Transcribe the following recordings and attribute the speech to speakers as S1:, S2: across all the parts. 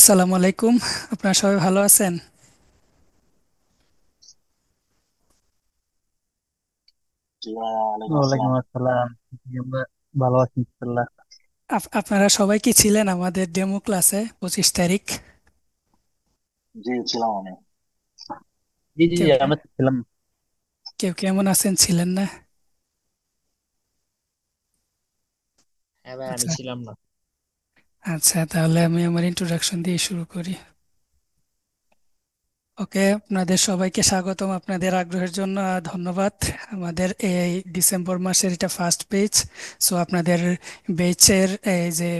S1: আসসালামু আলাইকুম। আপনারা সবাই ভালো আছেন?
S2: জি ভাইয়া, ওয়ালাইকুম
S3: ওয়ালাইকুম
S2: আসসালাম।
S3: আসসালাম। জি, আমরা ভালো আছি ইনশাল্লাহ।
S1: আপনারা সবাই কি ছিলেন আমাদের ডেমো ক্লাসে 25 তারিখ?
S3: জি, ছিলাম আমি। জি জি
S1: কেউ
S3: জি,
S1: কে-
S3: আমরা ছিলাম।
S1: কেউ কেমন আছেন, ছিলেন না?
S3: হ্যাঁ ভাই, আমি
S1: আচ্ছা।
S3: ছিলাম না।
S1: আচ্ছা, তাহলে আমি আমার ইন্ট্রোডাকশন দিয়ে শুরু করি। ওকে, আপনাদের সবাইকে স্বাগতম। আপনাদের আগ্রহের জন্য ধন্যবাদ। আমাদের এই ডিসেম্বর মাসের এটা ফার্স্ট পেজ। সো আপনাদের বেচের এই যে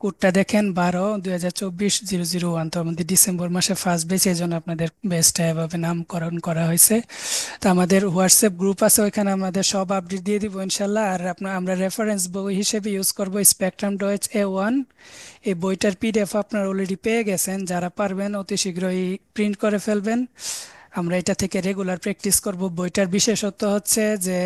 S1: কোডটা দেখেন 12/2024-001, তো আমাদের ডিসেম্বর মাসে ফার্স্ট বেচ, এই জন্য আপনাদের বেচটা এভাবে নামকরণ করা হয়েছে। তো আমাদের হোয়াটসঅ্যাপ গ্রুপ আছে, ওইখানে আমাদের সব আপডেট দিয়ে দিব ইনশাল্লাহ। আর আমরা রেফারেন্স বই হিসেবে ইউজ করব স্পেকট্রাম ডয়েচ A1। এই বইটার পিডিএফ আপনারা অলরেডি পেয়ে গেছেন, যারা পারবেন অতি শীঘ্রই প্রিন্ট করে ফেলবেন। আমরা এটা থেকে রেগুলার প্র্যাকটিস করব। বইটার বিশেষত্ব হচ্ছে যে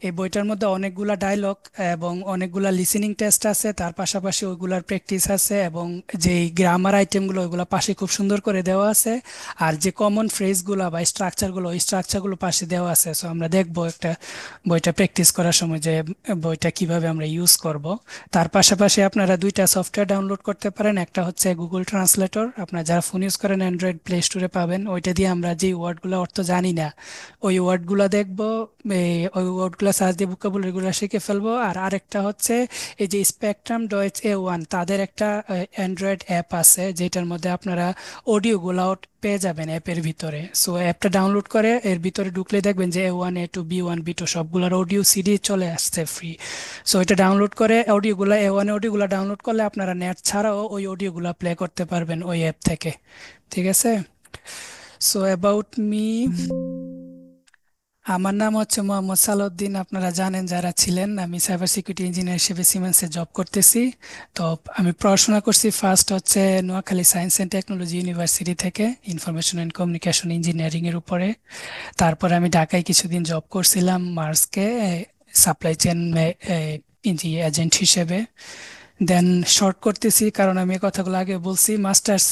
S1: এই বইটার মধ্যে অনেকগুলা ডায়লগ এবং অনেকগুলা লিসেনিং টেস্ট আছে, তার পাশাপাশি ওইগুলার প্র্যাকটিস আছে, এবং যেই গ্রামার আইটেমগুলো ওইগুলো পাশে খুব সুন্দর করে দেওয়া আছে। আর যে কমন ফ্রেজগুলো বা স্ট্রাকচারগুলো, ওই স্ট্রাকচারগুলো পাশে দেওয়া আছে। সো আমরা দেখবো একটা বইটা প্র্যাকটিস করার সময় যে বইটা কিভাবে আমরা ইউজ করব। তার পাশাপাশি আপনারা দুইটা সফটওয়্যার ডাউনলোড করতে পারেন। একটা হচ্ছে গুগল ট্রান্সলেটর, আপনারা যারা ফোন ইউজ করেন অ্যান্ড্রয়েড প্লে স্টোরে পাবেন। ওইটা দিয়ে আমরা যে ওয়ার্ডগুলো অর্থ জানি না, ওই ওয়ার্ডগুলো দেখবো, ওই ওয়ার্ডগুলো সার্চ দিয়ে ভোকাবুলারিগুলো শিখে ফেলবো। আর আরেকটা হচ্ছে এই যে স্পেকট্রাম ডয়েচ A1, তাদের একটা অ্যান্ড্রয়েড অ্যাপ আছে যেটার মধ্যে আপনারা অডিওগুলো পেয়ে যাবেন অ্যাপের ভিতরে। সো অ্যাপটা ডাউনলোড করে এর ভিতরে ঢুকলে দেখবেন যে A1 A2 B1 B2 সবগুলোর অডিও সিডি চলে আসছে ফ্রি। সো এটা ডাউনলোড করে অডিওগুলো, A1 অডিওগুলো ডাউনলোড করলে আপনারা নেট ছাড়াও ওই অডিওগুলো প্লে করতে পারবেন ওই অ্যাপ থেকে। ঠিক আছে? সো অ্যাবাউট মি, আমার নাম হচ্ছে মোহাম্মদ সালাউদ্দিন। আপনারা জানেন যারা ছিলেন, আমি সাইবার সিকিউরিটি ইঞ্জিনিয়ার হিসেবে সিমেন্সে জব করতেছি। তো আমি পড়াশোনা করছি ফার্স্ট হচ্ছে Noakhali science and technology university থেকে ইনফরমেশন অ্যান্ড কমিউনিকেশন ইঞ্জিনিয়ারিং এর উপরে। তারপরে আমি ঢাকায় কিছুদিন জব করছিলাম মার্সকে, সাপ্লাই চেন এজেন্ট হিসেবে। দেন শর্ট করতেছি কারণ আমি এই কথাগুলো আগে বলছি। মাস্টার্স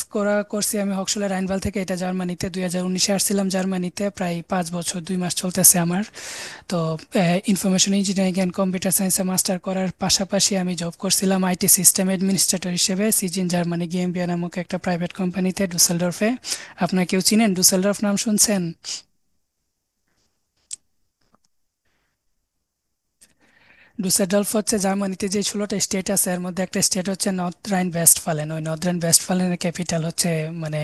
S1: করছি আমি হক্সলে রাইনভাল থেকে, এটা জার্মানিতে। 2019-এ আসছিলাম জার্মানিতে, প্রায় 5 বছর 2 মাস চলতেছে আমার। তো ইনফরমেশন ইঞ্জিনিয়ারিং অ্যান্ড কম্পিউটার সায়েন্সে মাস্টার করার পাশাপাশি আমি জব করছিলাম আইটি সিস্টেম অ্যাডমিনিস্ট্রেটর হিসেবে সিজিন জার্মানি গিএমবিয়া নামক একটা প্রাইভেট কোম্পানিতে ডুসেলডর্ফে। আপনারা কেউ চিনেন ডুসেলডর্ফ, নাম শুনছেন? ডুসেলডর্ফ হচ্ছে জার্মানিতে যে 16টা স্টেট আছে এর মধ্যে একটা স্টেট হচ্ছে নর্থ রাইন ওয়েস্টফালেন। ওই নর্থ রাইন ওয়েস্টফালেনের ক্যাপিটাল হচ্ছে, মানে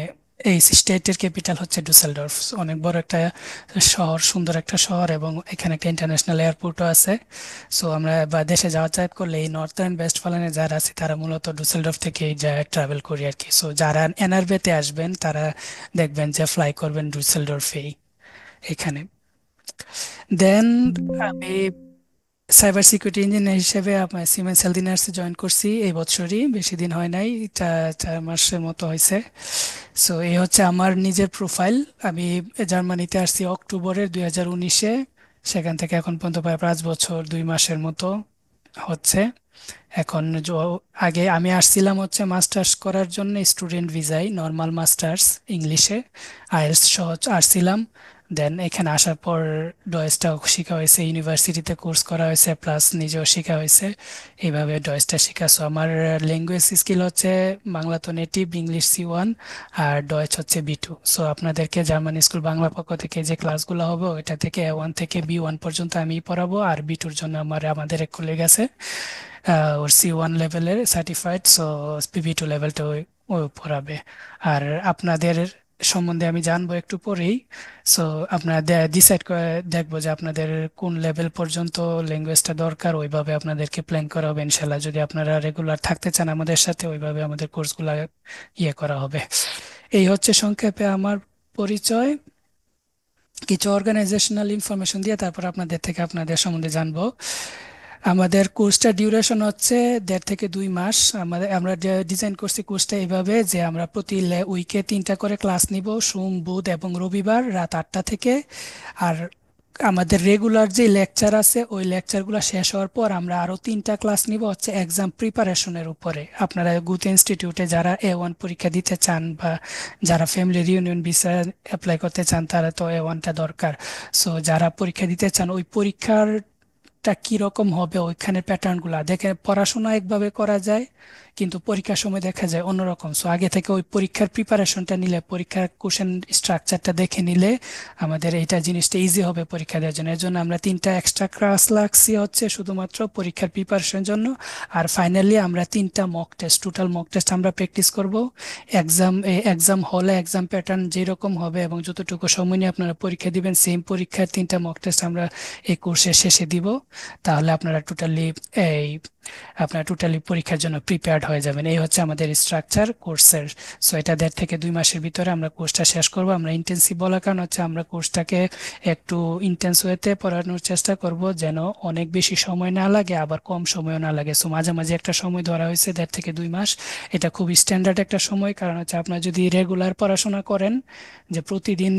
S1: এই স্টেটের ক্যাপিটাল হচ্ছে ডুসেলডর্ফ। অনেক বড় একটা শহর, সুন্দর একটা শহর, এবং এখানে একটা ইন্টারন্যাশনাল এয়ারপোর্টও আছে। সো আমরা বা দেশে যাতায়াত করলে এই নর্থ রাইন ওয়েস্টফালেনে যারা আছে তারা মূলত ডুসেলডর্ফ থেকে যায় ট্রাভেল করি আর কি। সো যারা এনআরবিতে আসবেন তারা দেখবেন যে ফ্লাই করবেন ডুসেলডর্ফেই, এখানে। দেন আমি সাইবার সিকিউরিটি ইঞ্জিনিয়ার হিসেবে আপনার সিমেন্স হেলথিনার্সে জয়েন করছি এই বছরই, বেশি দিন হয় নাই, 4 মাসের মতো হয়েছে। সো এই হচ্ছে আমার নিজের প্রোফাইল। আমি জার্মানিতে আসছি অক্টোবরের 2019-এ। সেখান থেকে এখন পর্যন্ত প্রায় 5 বছর 2 মাসের মতো হচ্ছে। এখন আগে আমি আসছিলাম হচ্ছে মাস্টার্স করার জন্য স্টুডেন্ট ভিসায়, নর্মাল মাস্টার্স ইংলিশে, আইএলটিএস সহ আসছিলাম। দেন এখানে আসার পর ডয়েসটাও শেখা হয়েছে, ইউনিভার্সিটিতে কোর্স করা হয়েছে, প্লাস নিজেও শেখা হয়েছে। এইভাবে ডয়েসটা শেখা। সো আমার ল্যাঙ্গুয়েজ স্কিল হচ্ছে বাংলা তো নেটিভ, ইংলিশ C1, আর ডয়েচ হচ্ছে B2। সো আপনাদেরকে জার্মান স্কুল বাংলা পক্ষ থেকে যে ক্লাসগুলো হবে ওইটা থেকে A1 থেকে B1 পর্যন্ত আমি পড়াবো। আর B2-র জন্য আমাদের এক কলিগ আছে, ওর C1 লেভেলের সার্টিফাইড। সো PB2 লেভেলটা ও পড়াবে। আর আপনাদের সম্বন্ধে আমি জানবো একটু পরেই। সো আপনারা ডিসাইড করে দেখবো যে আপনাদের কোন লেভেল পর্যন্ত ল্যাঙ্গুয়েজটা দরকার, ওইভাবে আপনাদেরকে প্ল্যান করা হবে ইনশাল্লাহ। যদি আপনারা রেগুলার থাকতে চান আমাদের সাথে, ওইভাবে আমাদের কোর্সগুলো করা হবে। এই হচ্ছে সংক্ষেপে আমার পরিচয়। কিছু অর্গানাইজেশনাল ইনফরমেশন দিয়ে তারপর আপনাদের থেকে আপনাদের সম্বন্ধে জানবো। আমাদের কোর্সটা ডিউরেশন হচ্ছে 1.5 থেকে 2 মাস। আমরা ডিজাইন করছি কোর্সটা এইভাবে যে আমরা প্রতি উইকে 3টা করে ক্লাস নিব, সোম বুধ এবং রবিবার রাত 8টা থেকে। আর আমাদের রেগুলার যে লেকচার আছে ওই লেকচারগুলো শেষ হওয়ার পর আমরা আরো 3টা ক্লাস নিব হচ্ছে এক্সাম প্রিপারেশনের উপরে। আপনারা গুতে ইনস্টিটিউটে যারা A1 পরীক্ষা দিতে চান বা যারা ফ্যামিলি রিউনিয়ন ভিসা অ্যাপ্লাই করতে চান তারা তো A1টা দরকার। সো যারা পরীক্ষা দিতে চান ওই পরীক্ষার টা কিরকম হবে ওইখানে প্যাটার্ন গুলা দেখে পড়াশোনা একভাবে করা যায়, কিন্তু পরীক্ষার সময় দেখা যায় অন্যরকম। সো আগে থেকে ওই পরীক্ষার প্রিপারেশনটা নিলে, পরীক্ষার কোশ্চেন স্ট্রাকচারটা দেখে নিলে আমাদের এইটা জিনিসটা ইজি হবে পরীক্ষা দেওয়ার জন্য। এর জন্য আমরা 3টা এক্সট্রা ক্লাস লাগছি হচ্ছে শুধুমাত্র পরীক্ষার প্রিপারেশনের জন্য। আর ফাইনালি আমরা 3টা mock test, total mock test আমরা প্র্যাকটিস করব। এক্সাম হলে এক্সাম প্যাটার্ন যেরকম হবে এবং যতটুকু সময় নিয়ে আপনারা পরীক্ষা দিবেন সেম পরীক্ষার 3টা মক টেস্ট আমরা এই কোর্সের শেষে দিব। তাহলে এই আপনারা টোটালি পরীক্ষার জন্য প্রিপেয়ার্ড হয়ে যাবেন। এই হচ্ছে আমাদের স্ট্রাকচার কোর্সের। সো এটা 1.5 থেকে 2 মাসের ভিতরে আমরা কোর্সটা শেষ করব। আমরা ইন্টেন্সিভ বলার কারণ হচ্ছে আমরা কোর্সটাকে একটু ইন্টেন্স ওয়েতে পড়ানোর চেষ্টা করব, যেন অনেক বেশি সময় না লাগে আবার কম সময়ও না লাগে। সো মাঝামাঝি একটা সময় ধরা হয়েছে 1.5 থেকে 2 মাস। এটা খুব স্ট্যান্ডার্ড একটা সময়, কারণ হচ্ছে আপনারা যদি রেগুলার পড়াশোনা করেন, যে প্রতিদিন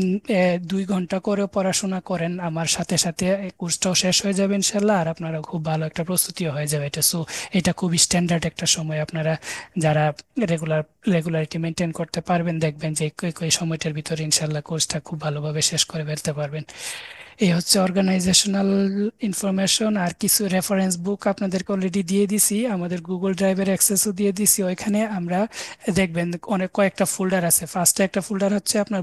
S1: 2 ঘন্টা করে পড়াশোনা করেন, আমার সাথে সাথে এই কোর্সটাও শেষ হয়ে যাবে ইনশাল্লাহ, আর আপনারা খুব ভালো একটা প্রস্তুতিও হয়ে যাবে এটা। সো এটা খুব স্ট্যান্ডার্ড একটা সময়। আপনারা যারা রেগুলারিটি মেনটেন করতে পারবেন দেখবেন যে এই সময়টার ভিতরে ইনশাল্লাহ কোর্সটা খুব ভালোভাবে শেষ করে ফেলতে পারবেন। এই হচ্ছে অর্গানাইজেশনাল ইনফরমেশন। আর কিছু রেফারেন্স বুক আপনাদেরকে অলরেডি দিয়ে দিছি, আমাদের গুগল ড্রাইভের অ্যাক্সেসও দিয়ে দিছি। ওইখানে আমরা দেখবেন অনেক কয়েকটা ফোল্ডার আছে। ফার্স্টে একটা ফোল্ডার হচ্ছে আপনার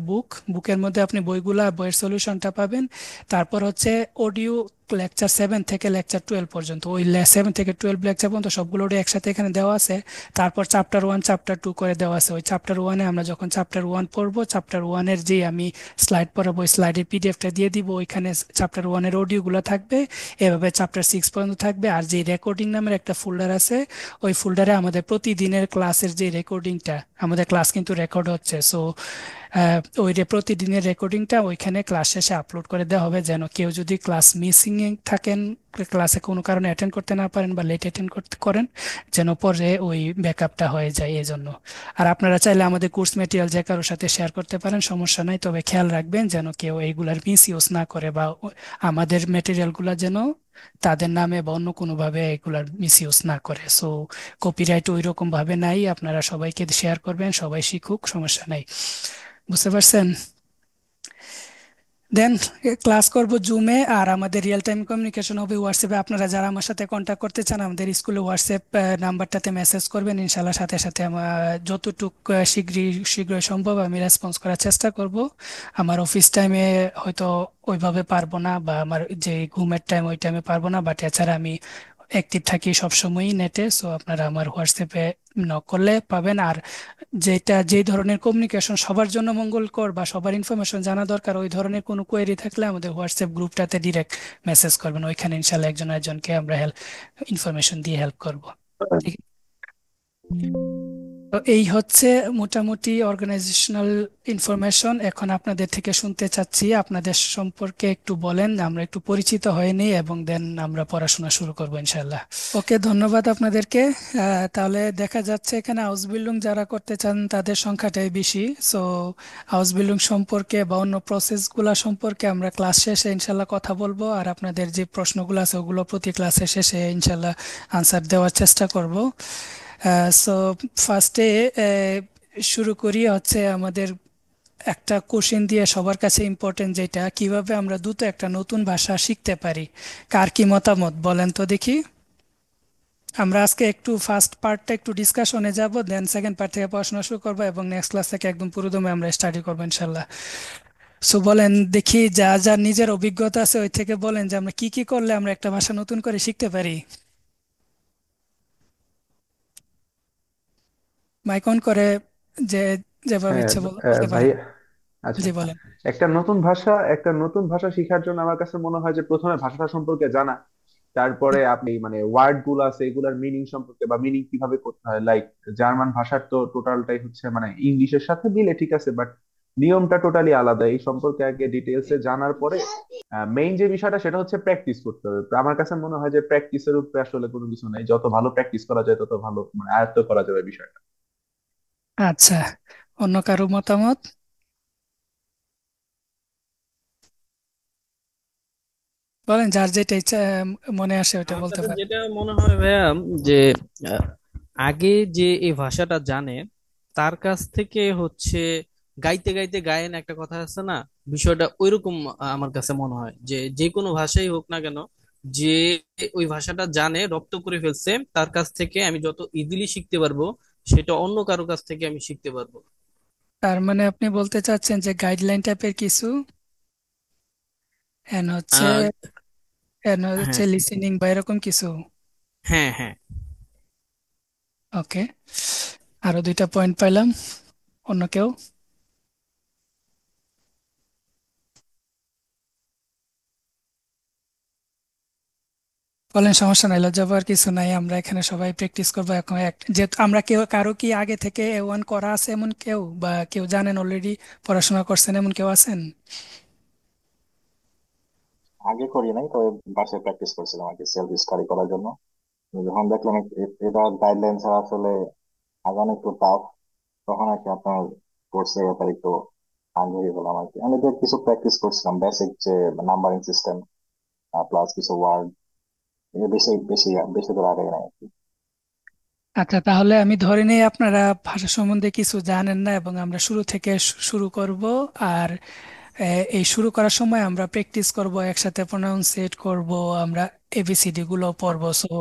S1: বুকের মধ্যে আপনি বইয়ের সলিউশনটা পাবেন। তারপর হচ্ছে অডিও, লেকচার 7 থেকে লেকচার 12 পর্যন্ত, ওই 7 থেকে 12 লেকচার পর্যন্ত সবগুলো একসাথে এখানে দেওয়া আছে। তারপর চ্যাপ্টার 1 চ্যাপ্টার 2 করে দেওয়া আছে। ওই চ্যাপ্টার 1-এ আমরা যখন চ্যাপ্টার 1 পড়বো, চ্যাপ্টার 1-এর যে আমি স্লাইড পড়াবো ওই স্লাইডের পিডিএফটা দিয়ে দিব। ওইখানে চ্যাপ্টার 1-এর অডিওগুলো থাকবে। এভাবে চ্যাপ্টার 6 পর্যন্ত থাকবে। আর যে রেকর্ডিং নামের একটা ফোল্ডার আছে, ওই ফোল্ডারে আমাদের প্রতিদিনের ক্লাসের যে রেকর্ডিংটা, আমাদের ক্লাস কিন্তু রেকর্ড হচ্ছে। সো প্রতিদিনের রেকর্ডিংটা ওইখানে ক্লাস শেষে আপলোড করে দেওয়া হবে, যেন কেউ যদি ক্লাস মিসিং এ থাকেন, ক্লাসে কোনো কারণে অ্যাটেন্ড করতে না পারেন বা লেট অ্যাটেন্ড করতে করেন, যেন পরে ওই ব্যাকআপটা হয়ে যায় এই জন্য। আর আপনারা চাইলে আমাদের কোর্স মেটেরিয়াল যে কারোর সাথে শেয়ার করতে পারেন, সমস্যা নাই। তবে খেয়াল রাখবেন যেন কেউ এইগুলার মিস ইউজ না করে, বা আমাদের মেটেরিয়ালগুলো যেন তাদের নামে বা অন্য কোনোভাবে এগুলার মিস ইউজ না করে। সো কপিরাইট ওই রকম ভাবে নাই, আপনারা সবাইকে শেয়ার করবেন, সবাই শিখুক, সমস্যা নাই। বুঝতে পারছেন? দেন ক্লাস করব জুমে, আর আমাদের রিয়েল টাইম কমিউনিকেশন হবে হোয়াটসঅ্যাপে। আপনারা যারা আমার সাথে কন্ট্যাক্ট করতে চান আমাদের স্কুলে হোয়াটসঅ্যাপ নাম্বারটাতে মেসেজ করবেন, ইনশাল্লাহ সাথে সাথে আমার যতটুক শীঘ্রই সম্ভব আমি রেসপন্স করার চেষ্টা করব। আমার অফিস টাইমে হয়তো ওইভাবে পারবো না, বা আমার যে ঘুমের টাইম ওই টাইমে পারবো না, বাট এছাড়া আমি অ্যাক্টিভ থাকি সবসময়ই নেটে। সো আপনারা আমার হোয়াটসঅ্যাপে নক করলে পাবেন। আর যে ধরনের কমিউনিকেশন সবার জন্য মঙ্গলকর বা সবার ইনফরমেশন জানা দরকার, ওই ধরনের কোনো কোয়েরি থাকলে আমাদের হোয়াটসঅ্যাপ গ্রুপটাতে ডিরেক্ট মেসেজ করবেন। ওইখানে ইনশাল্লাহ একজন একজনকে আমরা ইনফরমেশন দিয়ে হেল্প করব। ঠিক আছে? তো এই হচ্ছে মোটামুটি অর্গানাইজেশনাল ইনফরমেশন। এখন আপনাদের থেকে শুনতে চাচ্ছি আপনাদের সম্পর্কে একটু বলেন, আমরা একটু পরিচিত হয়ে নিই এবং দেন আমরা পড়াশোনা শুরু করবো ইনশাল্লাহ। ওকে, ধন্যবাদ আপনাদেরকে। তাহলে দেখা যাচ্ছে এখানে হাউস বিল্ডিং যারা করতে চান তাদের সংখ্যাটাই বেশি। সো হাউস বিল্ডিং সম্পর্কে বা অন্য প্রসেসগুলো সম্পর্কে আমরা ক্লাস শেষে ইনশাল্লাহ কথা বলবো। আর আপনাদের যে প্রশ্নগুলো আছে ওগুলো প্রতি ক্লাসের শেষে ইনশাল্লাহ আনসার দেওয়ার চেষ্টা করব। সো ফার্স্টে শুরু করি হচ্ছে আমাদের একটা কোশ্চেন দিয়ে, সবার কাছে ইম্পর্টেন্ট, যেটা কিভাবে আমরা দ্রুত একটা নতুন ভাষা শিখতে পারি। কার কি মতামত বলেন তো দেখি। আমরা আজকে একটু ফার্স্ট পার্টটা একটু ডিসকাশনে যাব, দেন সেকেন্ড পার্ট থেকে পড়াশোনা শুরু করবো এবং নেক্সট ক্লাস থেকে একদম পুরোদমে আমরা স্টাডি করবো ইনশাল্লাহ। সো বলেন দেখি, যা যা নিজের অভিজ্ঞতা আছে ওই থেকে বলেন যে আমরা কি কি করলে আমরা একটা ভাষা নতুন করে শিখতে পারি। মাইক অন করে যে যেভাবে
S4: হ্যাঁ,
S1: ইচ্ছে বলতে
S4: ভাই।
S1: পারেন।
S4: আচ্ছা,
S1: জি বলেন।
S4: একটা নতুন ভাষা শেখার জন্য আমার কাছে মনে হয় যে প্রথমে ভাষাটা সম্পর্কে জানা, তারপরে আপনি মানে ওয়ার্ড গুলো আছে এগুলার মিনিং সম্পর্কে বা মিনিং কিভাবে করতে হয়। লাইক জার্মান ভাষার তো টোটালটাই হচ্ছে মানে ইংলিশের সাথে মিলে, ঠিক আছে, বাট নিয়মটা টোটালি আলাদা। এই সম্পর্কে আগে ডিটেলসে জানার পরে মেইন যে বিষয়টা সেটা হচ্ছে প্র্যাকটিস করতে হবে। তো আমার কাছে মনে হয় যে প্র্যাকটিসের উপরে আসলে কোনো কিছু নাই, যত ভালো প্র্যাকটিস করা যায় তত ভালো মানে আয়ত্ত করা যাবে বিষয়টা।
S1: আচ্ছা, অন্য কারো মতামত? বলেন, যার যেটা ইচ্ছা মনে আসে ওটা
S5: আমার
S1: বলতে
S5: কাছে
S1: পারেন।
S5: যেটা মনে হয় ভাইয়া, যে আহ, আগে যে এই ভাষাটা জানে তার কাছ থেকে হচ্ছে গাইতে গাইতে গায়েন একটা কথা আছে না, বিষয়টা ওইরকম। আমার কাছে মনে হয় যে যে কোনো ভাষাই হোক না কেন, যে ওই ভাষাটা জানে, রপ্ত করে ফেলছে, তার কাছ থেকে আমি যত ইজিলি শিখতে পারবো, সেটা অন্য কারো কাছ থেকে আমি শিখতে পারবো।
S1: তার মানে আপনি বলতে চাচ্ছেন যে গাইডলাইন টাইপের কিছু, এন্ড হচ্ছে
S5: আহ হ্যাঁ,
S1: লিসেনিং বা এরকম কিছু।
S5: হ্যাঁ, হ্যাঁ।
S1: ওকে, আরো দুইটা পয়েন্ট পাইলাম। অন্য কেউ? বলেন, সমস্যা নাই, লজ্জা পাওয়ার কিছু নাই। আমরা এখানে সবাই প্র্যাকটিস করবো এখন। যেহেতু আমরা কেউ, কারো কি আগে থেকে A1 করা আছে এমন কেউ, বা কেউ জানেন অলরেডি, পড়াশোনা করছেন এমন কেউ আছেন?
S2: আগে করি নাই, তবে বাসায় প্র্যাকটিস করছিলাম আর কি, সেলফ স্টাডি করার জন্য। যখন দেখলাম এটা গাইডলাইন ছাড়া আসলে আগানো একটু টাফ, তখন আর কি আপনার কোর্সের ব্যাপারে একটু আগ্রহী হলাম আর কি। আমি তো কিছু প্র্যাকটিস করছিলাম, বেসিক যে নাম্বারিং সিস্টেম প্লাস কিছু ওয়ার্ড, বেশি বেশি বেশি তো আগে নাই আর কি।
S1: আচ্ছা, তাহলে আমি ধরে নিই আপনারা ভাষা সম্বন্ধে কিছু জানেন না, এবং আমরা শুরু থেকে শুরু করব। আর এই শুরু করার সময় আমরা প্র্যাকটিস করব, একসাথে প্রনাউন্সিয়েট করব, আমরা এবিসিডি গুলো পড়বো। সো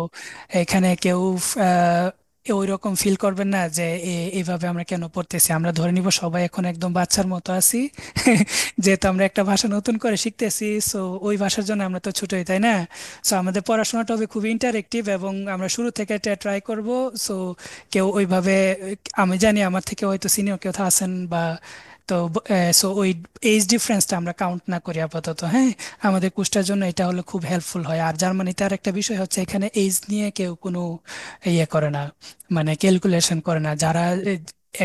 S1: এখানে কেউ ওই রকম ফিল করবেন না যে এইভাবে আমরা কেন পড়তেছি। আমরা ধরে নিব সবাই এখন একদম বাচ্চার মতো আছি। যেহেতু আমরা একটা ভাষা নতুন করে শিখতেছি, সো ওই ভাষার জন্য আমরা তো ছোটই, তাই না? সো আমাদের পড়াশোনাটা হবে খুব ইন্টারেক্টিভ, এবং আমরা শুরু থেকে ট্রাই করব। সো কেউ ওইভাবে, আমি জানি আমার থেকে হয়তো সিনিয়র কেউ আছেন, বা তো সো ওই এজ ডিফারেন্সটা আমরা কাউন্ট না করি আপাতত, হ্যাঁ। আমাদের কোর্সটার জন্য এটা হলে খুব হেল্পফুল হয়। আর জার্মানিতে আর একটা বিষয় হচ্ছে, এখানে এজ নিয়ে কেউ কোনো ইয়ে করে না, মানে ক্যালকুলেশন করে না। যারা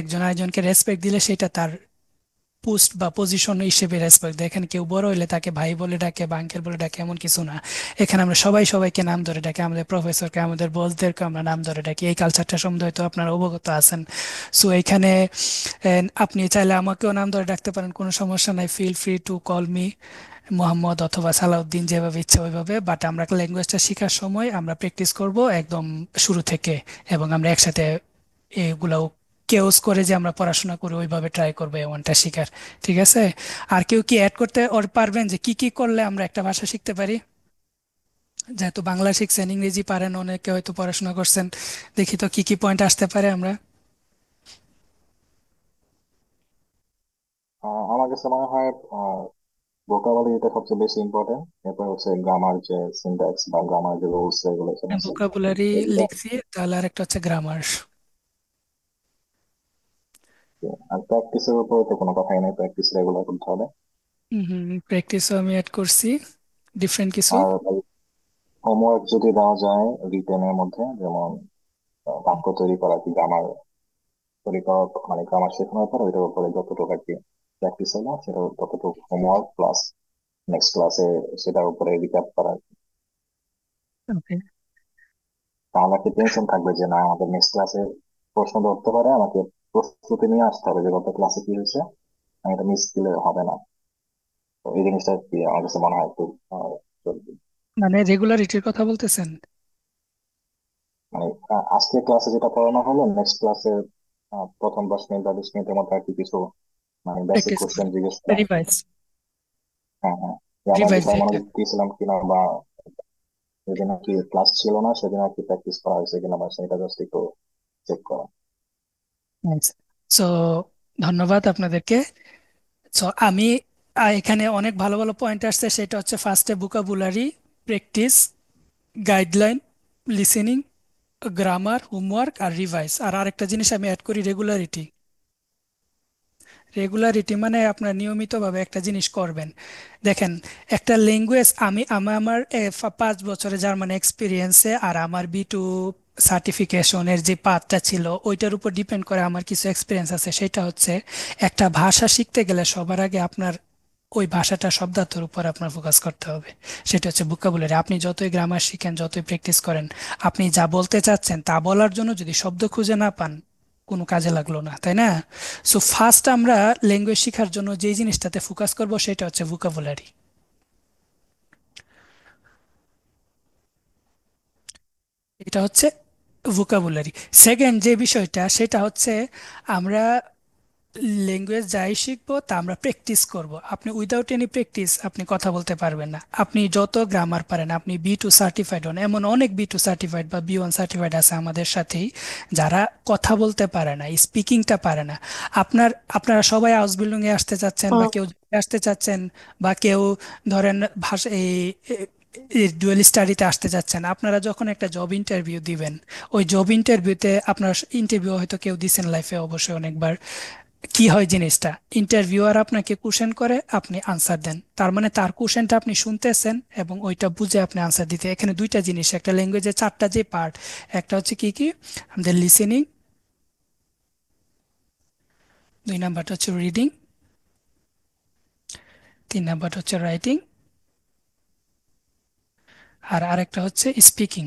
S1: একজন আরেকজনকে রেসপেক্ট দিলে সেটা তার পোস্ট বা পজিশন হিসেবে রেসপেক্ট দেয়। এখানে কেউ বড় হইলে তাকে ভাই বলে ডাকে বা আঙ্কেল বলে ডাকে, এমন কিছু না। এখানে আমরা সবাই সবাইকে নাম ধরে ডাকি, আমাদের প্রফেসরকে, আমাদের বসদেরকে আমরা নাম ধরে ডাকি। এই কালচারটা সম্বন্ধে হয়তো আপনারা অবগত আছেন। সো এখানে আপনি চাইলে আমাকেও নাম ধরে ডাকতে পারেন, কোনো সমস্যা নাই। Feel free to call me Mohammad অথবা সালাউদ্দিন, যেভাবে ইচ্ছা ওইভাবে। বাট আমরা ল্যাঙ্গুয়েজটা শেখার সময় আমরা প্র্যাকটিস করব একদম শুরু থেকে, এবং আমরা একসাথে এগুলো কেওস করে যে আমরা পড়াশোনা করি ওইভাবে ট্রাই করবো ওয়ানটা শিখার। ঠিক আছে? আর কেউ কি অ্যাড করতে ওর পারবেন যে কি কি করলে আমরা একটা ভাষা শিখতে পারি? যেহেতু বাংলা শিখছেন, ইংরেজি পারেন, অনেকে হয়তো পড়াশোনা করছেন, দেখি তো কি কি পয়েন্ট আসতে পারে আমরা।
S2: আমার কাছে মনে হয় ভোকাবুলারি এটা সবচেয়ে বেশি ইম্পর্টেন্ট। এরপর হচ্ছে গ্রামার, যে সিনট্যাক্স বা গ্রামার যে রুলস রেগুলেশন আছে
S1: ভোকাবুলারি
S2: এগুলো।
S1: লিখছি, তাহলে আর একটা হচ্ছে গ্রামার।
S2: আর প্র্যাকটিসের উপরে তো কোনো কথাই নেই, প্র্যাকটিস রেগুলার করতে হবে।
S1: হুম, প্র্যাকটিসও আমি অ্যাড করছি, ডিফারেন্ট কিছু।
S2: আর হোমওয়ার্ক যদি দেওয়া যায় রিটেনের মধ্যে, যেমন বাক্য তৈরি করা, কি গ্রামার তৈরি করা, মানে গ্রামার শেখানোর পর ওইটার উপরে যতটুকু আর কি প্র্যাকটিস হলো, সেটা ততটুকু হোমওয়ার্ক প্লাস নেক্সট ক্লাসে সেটার উপরে রিক্যাপ করা।
S1: ওকে।
S2: তাহলে একটা টেনশন থাকবে যে না, আমাদের নেক্সট ক্লাসে প্রশ্ন ধরতে পারে, আমাকে প্রস্তুতি নিয়ে আসতে হবে যে গত ক্লাসে কি হয়েছে, আমি এটা মিস দিলে হবে না। তো এই জিনিসটা কি আমার কাছে মনে হয় একটু জরুরি।
S1: মানে রেগুলারিটির কথা বলতেছেন?
S2: মানে আজকে ক্লাসে যেটা পড়ানো হলো, নেক্সট ক্লাসে প্রথম 10 মিনিট বা 20 মিনিটের মধ্যে আর কি কিছু মানে বেসিক
S1: প্র্যাকটিস
S2: কোশ্চেন
S1: করা,
S2: জিজ্ঞেস করা।
S1: রিভাইজ,
S2: হ্যাঁ, হ্যাঁ, যে আমরা
S1: রিভাইজ
S2: বিষয়
S1: যেটা।
S2: মনোযোগ দিয়েছিলাম কিনা, বা যেদিন আর কি ক্লাস ছিল না সেদিন আর কি প্র্যাকটিস করা হয়েছে কিনা, বা সেটা জাস্ট একটু চেক করা।
S1: নাইস। সো ধন্যবাদ আপনাদেরকে। সো আমি এখানে অনেক ভালো ভালো পয়েন্ট আসছে। সেটা হচ্ছে ফার্স্টে vocabulary practice, guideline, listening, grammar, homework আর রিভাইজ। আর আরেকটা জিনিস আমি অ্যাড করি, রেগুলারিটি। রেগুলারিটি মানে আপনার নিয়মিতভাবে একটা জিনিস করবেন। দেখেন, একটা ল্যাঙ্গুয়েজ, আমার 5 বছরে জার্মান এক্সপিরিয়েন্সে আর আমার B2 সার্টিফিকেশনের যে পাথটা ছিল ওইটার উপর ডিপেন্ড করে আমার কিছু এক্সপিরিয়েন্স আছে। সেটা হচ্ছে, একটা ভাষা শিখতে গেলে সবার আগে আপনার ওই ভাষাটা শব্দার্থের উপর আপনার ফোকাস করতে হবে। সেটা হচ্ছে ভোকাবুলারি। আপনি যতই গ্রামার শিখেন, যতই প্র্যাকটিস করেন, আপনি যা বলতে চাচ্ছেন তা বলার জন্য যদি শব্দ খুঁজে না পান, কোনো কাজে লাগলো না, তাই না? সো ফার্স্ট আমরা ল্যাঙ্গুয়েজ শেখার জন্য যে জিনিসটাতে ফোকাস করব সেটা হচ্ছে ভোকাবুলারি। এটা হচ্ছে ভোকাবুলারি। সেকেন্ড যে বিষয়টা সেটা হচ্ছে আমরা ল্যাঙ্গুয়েজ যাই শিখবো তা আমরা প্র্যাকটিস করব। আপনি উইদাউট এনি প্র্যাকটিস আপনি কথা বলতে পারবেন না। আপনি যত গ্রামার পারেন, আপনি B2 সার্টিফাইড হন, এমন অনেক B2 সার্টিফাইড বা B1 সার্টিফাইড আছে আমাদের সাথেই, যারা কথা বলতে পারে না, স্পিকিংটা পারে না। আপনারা সবাই হাউস বিল্ডিং এ আসতে চাচ্ছেন, বা কেউ আসতে চাচ্ছেন, বা কেউ ধরেন ভাষা এই ডুয়াল স্টাডিতে আসতে যাচ্ছেন। আপনারা যখন একটা জব ইন্টারভিউ দিবেন, ওই জব ইন্টারভিউতে আপনার ইন্টারভিউ হয়তো কেউ দিচ্ছেন লাইফে অবশ্যই অনেকবার, কি হয় জিনিসটা, ইন্টারভিউয়ার আপনাকে কোশ্চেন করে, আপনি আনসার দেন, তার মানে তার কোশ্চেনটা আপনি শুনতেছেন এবং ওইটা বুঝে আপনি আনসার দিতে। এখানে দুইটা জিনিস, একটা ল্যাঙ্গুয়েজের চারটা যে পার্ট, একটা হচ্ছে কি কি আমাদের লিসেনিং, দুই নাম্বারটা হচ্ছে রিডিং, তিন নাম্বারটা হচ্ছে রাইটিং, আর আরেকটা হচ্ছে স্পিকিং।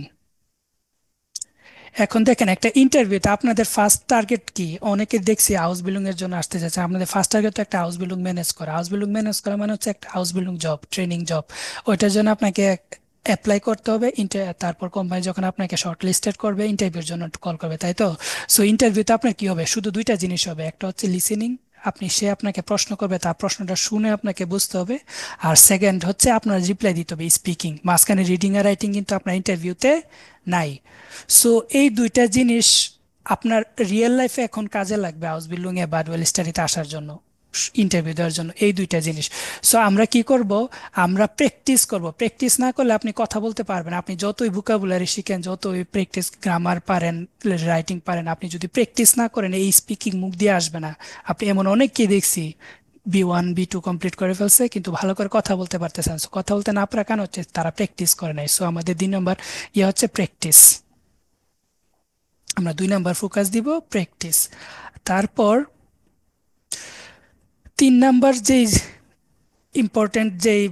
S1: এখন দেখেন একটা ইন্টারভিউতে আপনাদের ফার্স্ট টার্গেট কি? অনেকে দেখছি হাউস বিল্ডিং এর জন্য আসতে যাচ্ছে, আপনাদের ফার্স্ট টার্গেট তো একটা হাউস বিল্ডিং ম্যানেজ করা। হাউস বিল্ডিং ম্যানেজ করা মানে হচ্ছে একটা house building job, training job. ওইটার জন্য আপনাকে অ্যাপ্লাই করতে হবে। তারপর কোম্পানি যখন আপনাকে শর্ট লিস্টেড করবে, ইন্টারভিউর জন্য কল করবে, তাই তো? সো ইন্টারভিউতে আপনার কি হবে? শুধু দুইটা জিনিস হবে, একটা হচ্ছে লিসেনিং, সে আপনাকে প্রশ্ন করবে, তার প্রশ্নটা শুনে আপনাকে বুঝতে হবে। আর সেকেন্ড হচ্ছে আপনার রিপ্লাই দিতে হবে, স্পিকিং। মাঝখানে রিডিং আর রাইটিং কিন্তু আপনার ইন্টারভিউতে নাই। সো এই দুইটা জিনিস আপনার রিয়েল লাইফে এখন কাজে লাগবে হাউস বিল্ডিং এ বা ডুয়াল স্টাডিতে আসার জন্য, ইন্টারভিউ দেওয়ার জন্য, এই দুইটা জিনিস। সো আমরা কি করব? আমরা প্র্যাকটিস করব। প্র্যাকটিস না করলে আপনি কথা বলতে পারবেন। আপনি যতই ভোকাবুলারি শিখেন, যতই প্র্যাকটিস, গ্রামার পারেন, রাইটিং পারেন, আপনি যদি প্র্যাকটিস না করেন, এই স্পিকিং মুখ দিয়ে আসবে না। আপনি এমন অনেককে দেখছি B1 B2 কমপ্লিট করে ফেলছে কিন্তু ভালো করে কথা বলতে পারতেছেন না। So, কথা বলতে না পারার কারণ হচ্ছে তারা প্র্যাকটিস করে নাই। সো আমাদের 2 নম্বর ইয়ে হচ্ছে প্র্যাকটিস। আমরা 2 নম্বর ফোকাস দিব প্র্যাকটিস। তারপর 3 নম্বর যেই ইম্পর্টেন্ট যেই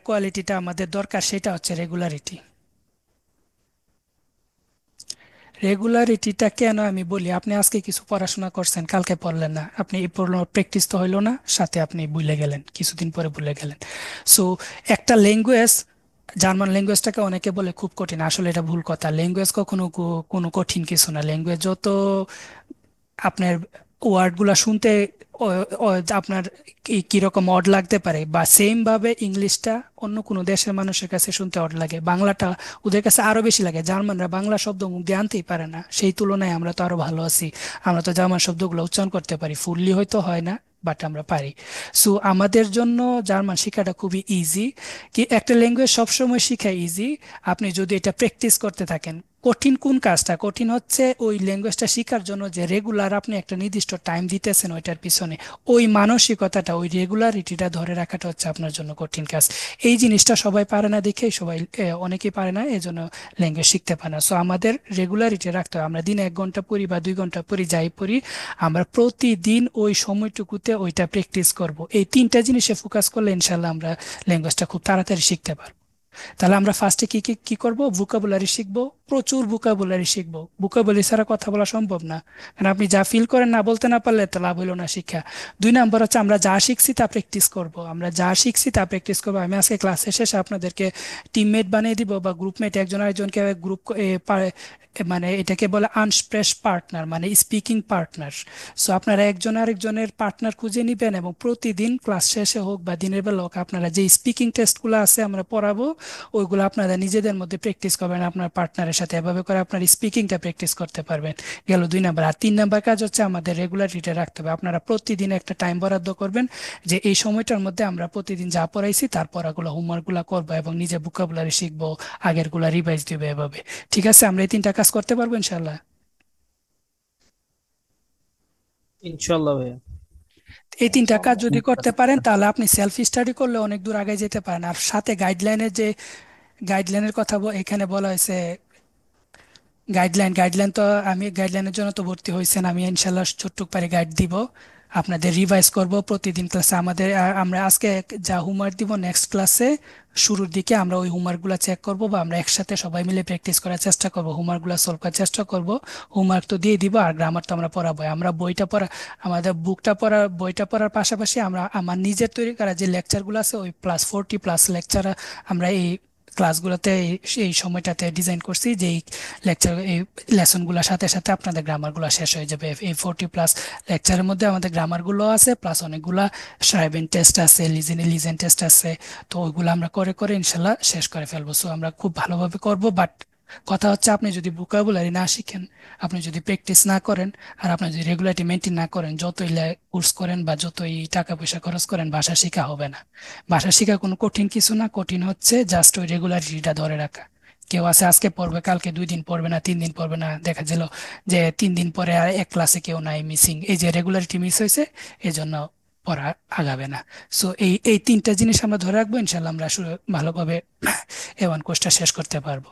S1: কোয়ালিটিটা আমাদের দরকার সেটা হচ্ছে রেগুলারিটি। রেগুলারিটিটা কেন আমি বলি, আপনি আজকে কিছু পড়াশোনা করছেন, কালকে পড়লেন না, আপনি এই পড়লো, প্র্যাকটিস তো হইলো না, সাথে আপনি ভুলে গেলেন, কিছুদিন পরে ভুলে গেলেন। সো একটা ল্যাঙ্গুয়েজ, জার্মান ল্যাঙ্গুয়েজটাকে অনেকে বলে খুব কঠিন, আসলে এটা ভুল কথা। ল্যাঙ্গুয়েজ কখনো কোনো কঠিন কিছু না। ল্যাঙ্গুয়েজ যত আপনার ওয়ার্ডগুলা শুনতে আপনার কিরকম অড লাগতে পারে, বা সেম ভাবে ইংলিশটা অন্য কোনো দেশের মানুষের কাছে শুনতে অড লাগে, বাংলাটা ওদের কাছে আরো বেশি লাগে। জার্মানরা বাংলা শব্দ মুখ দিয়ে আনতেই পারে না, সেই তুলনায় আমরা তো আরো ভালো আছি। আমরা তো জার্মান শব্দগুলো উচ্চারণ করতে পারি, ফুললি হয়তো হয় না, বাট আমরা পারি। সো আমাদের জন্য জার্মান শেখাটা খুবই ইজি। কি একটা ল্যাঙ্গুয়েজ সবসময় শেখা ইজি, আপনি যদি এটা প্র্যাকটিস করতে থাকেন। কঠিন কোন কাজটা? কঠিন হচ্ছে ওই ল্যাঙ্গুয়েজটা শেখার জন্য যে রেগুলার আপনি একটা নির্দিষ্ট টাইম দিতেছেন ওইটার পিছনে, ওই মানসিকতাটা, ওই রেগুলারিটিটা ধরে রাখাটা হচ্ছে আপনার জন্য কঠিন কাজ। এই জিনিসটা সবাই পারে না দেখেই সবাই, অনেকেই পারে না, এজন্য ল্যাঙ্গুয়েজ শিখতে পারে না। সো আমাদের রেগুলারিটি রাখতে হবে। আমরা দিনে 1 ঘন্টা পড়ি বা 2 ঘন্টা পড়ি, যাই পড়ি, আমরা প্রতিদিন ওই সময়টুকুতে ওইটা প্র্যাকটিস করব। এই 3টা জিনিসে ফোকাস করলে ইনশাল্লাহ আমরা ল্যাঙ্গুয়েজটা খুব তাড়াতাড়ি শিখতে পারবো। তাহলে আমরা ফার্স্টে কি কি কি করব? ভোকাবুলারি শিখবো, প্রচুর ভোকাবুলারি শিখবো। ভোকাবুলারি ছাড়া কথা বলা সম্ভব না, কারণ আপনি যা ফিল করেন না বলতে না পারলে তো লাভ হইলো না শিক্ষা। 2 নম্বর হচ্ছে আমরা যা শিখছি তা প্র্যাকটিস করব। আমরা যা শিখছি তা প্র্যাকটিস করবো। আমি আজকে ক্লাসে শেষে আপনাদেরকে টিমমেট বানিয়ে দিব, বা গ্রুপমেট, একজন আরেকজনকে গ্রুপ, মানে এটাকে বলে আনস্প্রেস পার্টনার, মানে স্পিকিং পার্টনার। সো আপনারা একজন আরেকজনের পার্টনার খুঁজে নিবেন, এবং প্রতিদিন ক্লাস শেষে হোক বা দিনের বেলা হোক, আপনারা যে স্পিকিং টেস্টগুলো আছে আমরা পড়াবো, ওইগুলো আপনারা নিজেদের মধ্যে প্র্যাকটিস করবেন আপনার পার্টনারের সাথে। এভাবে করে আপনার স্পিকিংটা প্র্যাকটিস করতে পারবেন। গেল 2 নম্বর। আর 3 নম্বর কাজ হচ্ছে আমাদের রেগুলারিটি রাখতে হবে। আপনারা প্রতিদিন একটা টাইম বরাদ্দ করবেন যে এই সময়টার মধ্যে আমরা প্রতিদিন যা পড়াইছি তার পড়াগুলো, হোমওয়ার্কগুলো করবো এবং নিজে ভোকাবুলারি শিখবো, আগেরগুলো রিভাইজ দিবে, এভাবে। ঠিক আছে? আমরা এই 3টা কাজ করতে পারবো ইনশাল্লাহ।
S5: ইনশাল্লাহ ভাইয়া।
S1: এই 3টা কাজ যদি করতে পারেন তাহলে আপনি সেলফ স্টাডি করলে অনেক দূর আগে যেতে পারেন। আর সাথে গাইডলাইনের যে গাইডলাইনের কথা এখানে বলা হয়েছে, গাইডলাইন তো আমি গাইডলাইনের জন্য তো ভর্তি হয়েছেন, আমি ইনশাল্লাহ ছোট্টুক পারে গাইড দিব, আপনাদের রিভাইজ করব প্রতিদিন ক্লাসে। আমরা আজকে যা হোমওয়ার্ক দিব, নেক্সট ক্লাসে শুরুর দিকে আমরা ওই হোমওয়ার্কগুলো চেক করব, বা আমরা একসাথে সবাই মিলে প্র্যাকটিস করার চেষ্টা করব, হোমওয়ার্কগুলো সলভ করার চেষ্টা করব। হোমওয়ার্ক তো দিয়ে দিব, আর গ্রামার তো আমরা পড়াবো। আমরা বইটা পড়া, আমাদের বইটা পড়ার পাশাপাশি আমরা আমার নিজের তৈরি করা যে লেকচারগুলো আছে, ওই +40+ লেকচার আমরা এই ক্লাসগুলোতে এই সময়টাতে ডিজাইন করছি যে এই লেকচার এই লেসনগুলোর সাথে সাথে আপনাদের গ্রামারগুলো শেষ হয়ে যাবে। এই 40+ লেকচারের মধ্যে আমাদের গ্রামারগুলো আছে, প্লাস অনেকগুলা শ্রাইবেন টেস্ট আছে, লিজেন টেস্ট আছে। তো ওইগুলো আমরা করে করে ইনশাল্লাহ শেষ করে ফেলবো। সো আমরা খুব ভালোভাবে করব, বাট কথা হচ্ছে আপনি যদি ভোকাবুলারি না শিখেন, আপনি যদি প্র্যাকটিস না করেন, আর আপনি যদি রেগুলারিটি মেনটেন না করেন, যতই কোর্স করেন বা যতই টাকা পয়সা খরচ করেন, ভাষা শেখা হবে না। ভাষা শেখা কোনো কঠিন কিছু না, কঠিন হচ্ছে জাস্ট ওই রেগুলারিটিটা ধরে রাখা। কেউ আছে আজকে পড়বে, কালকে 2 দিন পড়বে না, 3 দিন পড়বে না, দেখা গেল যে 3 দিন পরে আর এক ক্লাসে কেউ নাই, মিসিং। এই যে রেগুলারিটি মিস হয়েছে, এই জন্য পড়া আগাবে না। সো এই এই 3টা জিনিস আমরা ধরে রাখবো, ইনশাল্লাহ আমরা ভালোভাবে A1 কোর্সটা শেষ করতে পারবো।